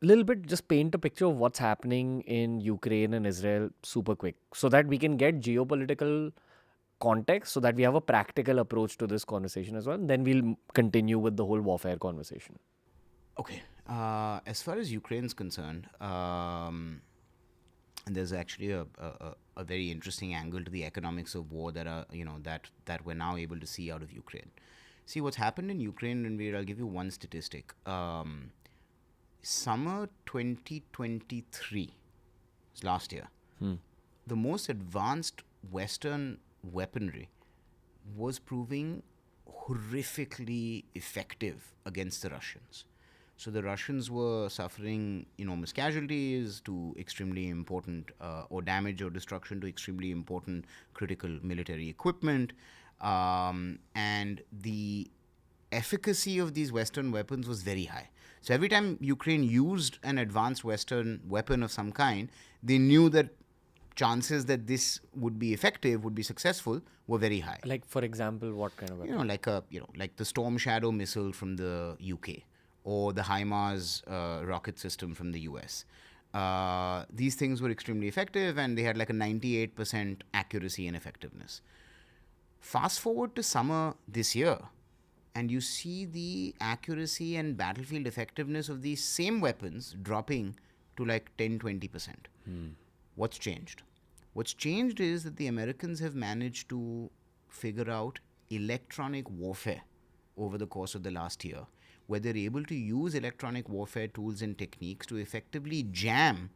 little bit just paint a picture of what's happening in Ukraine and Israel super quick so that we can get geopolitical context so that we have a practical approach to this conversation as well. Then we'll continue with the whole warfare conversation. Okay. As far as Ukraine's concerned, and there's actually a very interesting angle to the economics of war that are that we're now able to see out of Ukraine. See what's happened in Ukraine, and I'll give you one statistic. Summer 2023, it's last year, the most advanced Western weaponry was proving horrifically effective against the Russians. So the Russians were suffering enormous casualties to extremely important, or damage or destruction to extremely important critical military equipment, and the efficacy of these Western weapons was very high. So every time Ukraine used an advanced Western weapon of some kind, they knew that chances that this would be effective, would be successful, were very high. Like, for example, what kind of weapon? Like the Storm Shadow missile from the UK, or the HIMARS rocket system from the US. These things were extremely effective, and they had like a 98% accuracy and effectiveness. Fast forward to summer this year, and you see the accuracy and battlefield effectiveness of these same weapons dropping to like 10-20%. What's changed? What's changed is that the Americans have managed to figure out electronic warfare over the course of the last year, where they're able to use electronic warfare tools and techniques to effectively jam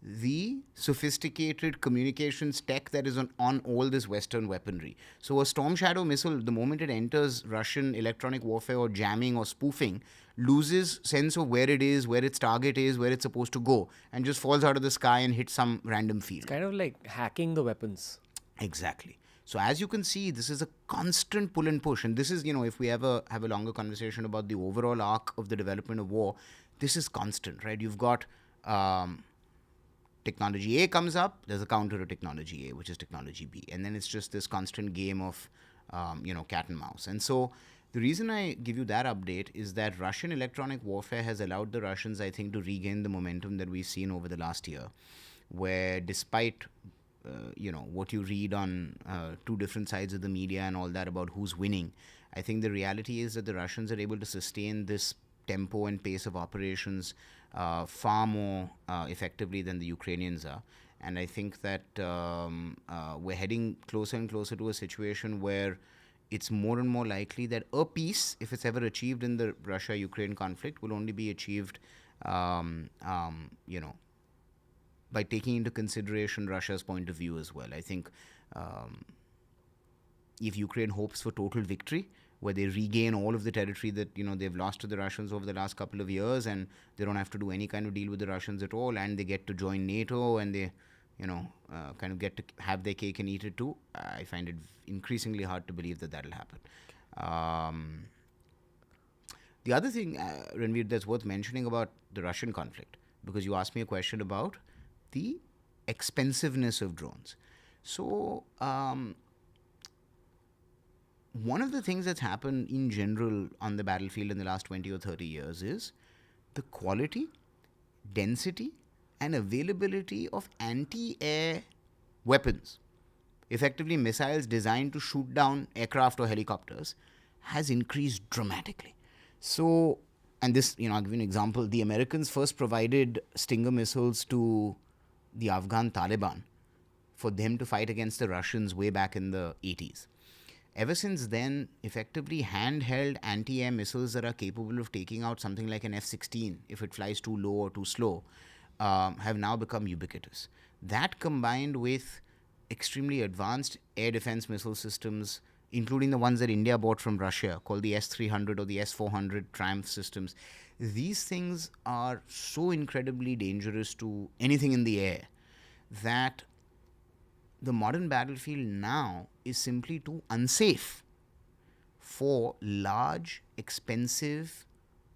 the sophisticated communications tech that is on all this Western weaponry. So a Storm Shadow missile, the moment it enters Russian electronic warfare or jamming or spoofing, loses sense of where it is, where its target is, where it's supposed to go, and just falls out of the sky and hits some random field. It's kind of like hacking the weapons. Exactly. So as you can see, this is a constant pull and push. And this is, if we ever have a longer conversation about the overall arc of the development of war, this is constant, right? You've got technology A comes up, there's a counter to technology A, which is technology B. And then it's just this constant game of, cat and mouse. And so the reason I give you that update is that Russian electronic warfare has allowed the Russians, I think, to regain the momentum that we've seen over the last year, where despite what you read on two different sides of the media and all that about who's winning, I think the reality is that the Russians are able to sustain this tempo and pace of operations far more effectively than the Ukrainians are. And I think that we're heading closer and closer to a situation where it's more and more likely that a peace, if it's ever achieved in the Russia-Ukraine conflict, will only be achieved, by taking into consideration Russia's point of view as well. I think if Ukraine hopes for total victory, where they regain all of the territory that they've lost to the Russians over the last couple of years, and they don't have to do any kind of deal with the Russians at all, and they get to join NATO, and they kind of get to have their cake and eat it too, I find it increasingly hard to believe that that'll happen. The other thing, Ranveer, that's worth mentioning about the Russian conflict, because you asked me a question about the expensiveness of drones. So one of the things that's happened in general on the battlefield in the last 20 or 30 years is the quality, density, and availability of anti-air weapons, effectively missiles designed to shoot down aircraft or helicopters, has increased dramatically. So, and this, I'll give you an example. The Americans first provided Stinger missiles to the Afghan Taliban for them to fight against the Russians way back in the 80s. Ever since then, effectively handheld anti-air missiles that are capable of taking out something like an F-16 if it flies too low or too slow have now become ubiquitous. That combined with extremely advanced air defense missile systems, including the ones that India bought from Russia, called the S-300 or the S-400 Triumph systems, these things are so incredibly dangerous to anything in the air that the modern battlefield now is simply too unsafe for large, expensive,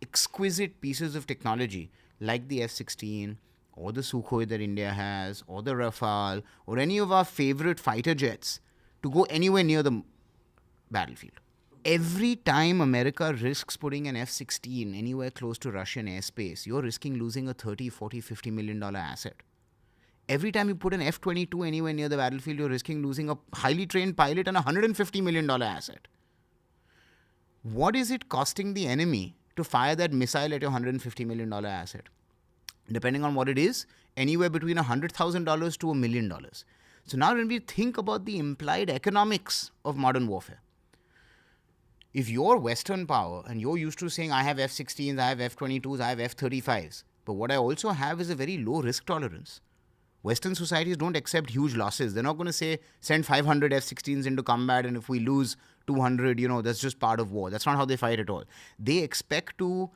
exquisite pieces of technology like the F-16 or the Sukhoi that India has, or the Rafale, or any of our favorite fighter jets to go anywhere near the battlefield. Every time America risks putting an F-16 anywhere close to Russian airspace, you're risking losing a $30, $40, $50 million asset. Every time you put an F-22 anywhere near the battlefield, you're risking losing a highly trained pilot and a $150 million asset. What is it costing the enemy to fire that missile at your $150 million asset? Depending on what it is, anywhere between $100,000 to $1 million. So now when we think about the implied economics of modern warfare, if you're Western power and you're used to saying, I have F-16s, I have F-22s, I have F-35s, but what I also have is a very low risk tolerance. Western societies don't accept huge losses. They're not going to say, send 500 F-16s into combat, and if we lose 200, that's just part of war. That's not how they fight at all. They expect to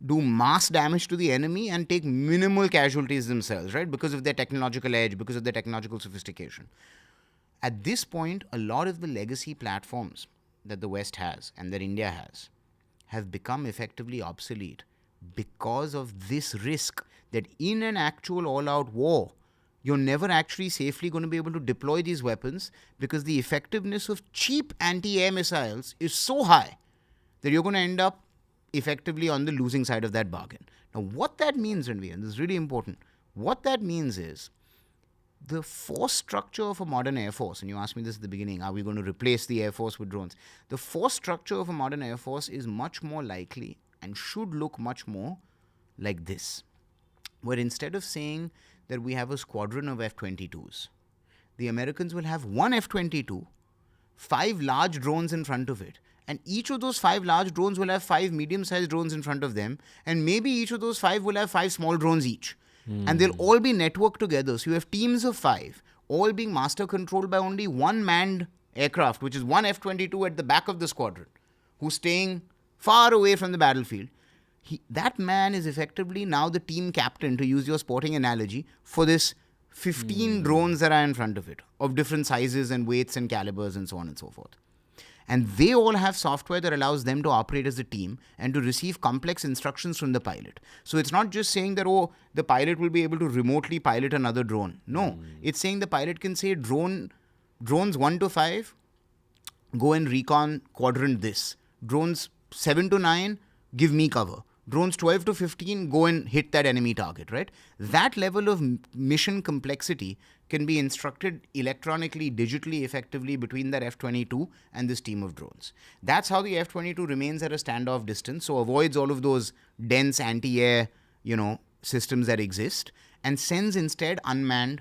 do mass damage to the enemy and take minimal casualties themselves, right? Because of their technological edge, because of their technological sophistication. At this point, a lot of the legacy platforms that the West has and that India has have become effectively obsolete because of this risk that in an actual all-out war, you're never actually safely going to be able to deploy these weapons because the effectiveness of cheap anti-air missiles is so high that you're going to end up effectively on the losing side of that bargain. Now, what that means, Ranveer, and this is really important, what that means is the force structure of a modern Air Force, and you asked me this at the beginning, are we going to replace the Air Force with drones? The force structure of a modern Air Force is much more likely and should look much more like this, where instead of saying that we have a squadron of F-22s, the Americans will have one F-22, 5 large drones in front of it, and each of those 5 large drones will have 5 medium-sized drones in front of them, and maybe each of those 5 will have 5 small drones each. And they'll all be networked together. So you have teams of 5, all being master controlled by only one manned aircraft, which is one F-22 at the back of the squadron, who's staying far away from the battlefield. That man is effectively now the team captain, to use your sporting analogy, for this 15 drones that are in front of it, of different sizes and weights and calibers and so on and so forth. And they all have software that allows them to operate as a team and to receive complex instructions from the pilot. So it's not just saying that, the pilot will be able to remotely pilot another drone. No, it's saying the pilot can say drones 1 to 5, go and recon quadrant this. Drones 7 to 9, give me cover. Drones 12 to 15, go and hit that enemy target, right? That level of mission complexity can be instructed electronically, digitally, effectively between that F-22 and this team of drones. That's how the F-22 remains at a standoff distance, so avoids all of those dense anti-air, systems that exist, and sends instead unmanned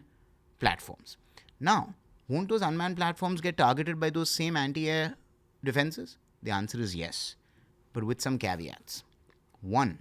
platforms. Now, won't those unmanned platforms get targeted by those same anti-air defenses? The answer is yes, but with some caveats. 1,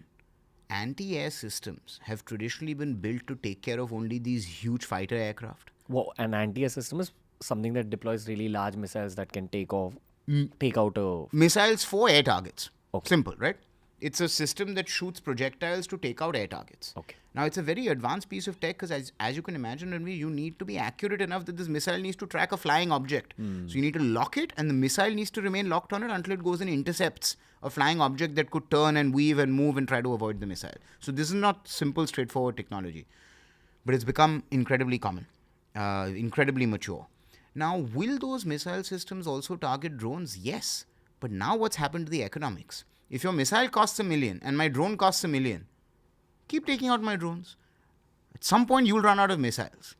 anti-air systems have traditionally been built to take care of only these huge fighter aircraft. Well, an anti-air system is something that deploys really large missiles that can take out a... Missiles for air targets. Okay. Simple, right? It's a system that shoots projectiles to take out air targets. Okay. Now, it's a very advanced piece of tech because as you can imagine, Ranveer, you need to be accurate enough that this missile needs to track a flying object. So you need to lock it, and the missile needs to remain locked on it until it goes and intercepts a flying object that could turn and weave and move and try to avoid the missile. So this is not simple, straightforward technology. But it's become incredibly common, incredibly mature. Now, will those missile systems also target drones? Yes. But now what's happened to the economics? If your missile costs $1 million and my drone costs $1 million, keep taking out my drones. At some point, you'll run out of missiles.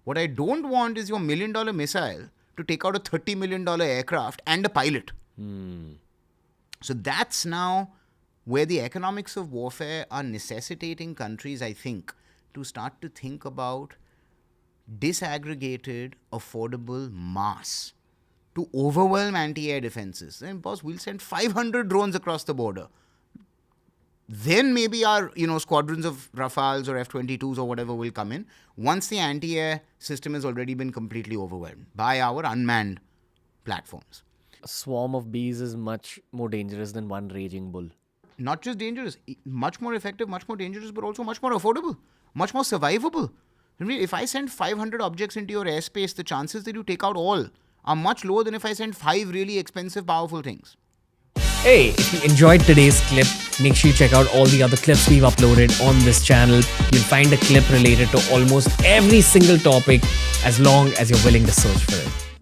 What I don't want is your $1 million missile to take out a $30 million aircraft and a pilot. So that's now where the economics of warfare are necessitating countries, I think, to start to think about disaggregated, affordable mass to overwhelm anti-air defenses. Then, boss, we'll send 500 drones across the border. Then maybe our, squadrons of Rafales or F-22s or whatever will come in once the anti-air system has already been completely overwhelmed by our unmanned platforms. A swarm of bees is much more dangerous than one raging bull. Not just dangerous, much more effective, much more dangerous, but also much more affordable, much more survivable. If I send 500 objects into your airspace, the chances that you take out all are much lower than if I send 5 really expensive, powerful things. Hey, if you enjoyed today's clip, make sure you check out all the other clips we've uploaded on this channel. You'll find a clip related to almost every single topic as long as you're willing to search for it.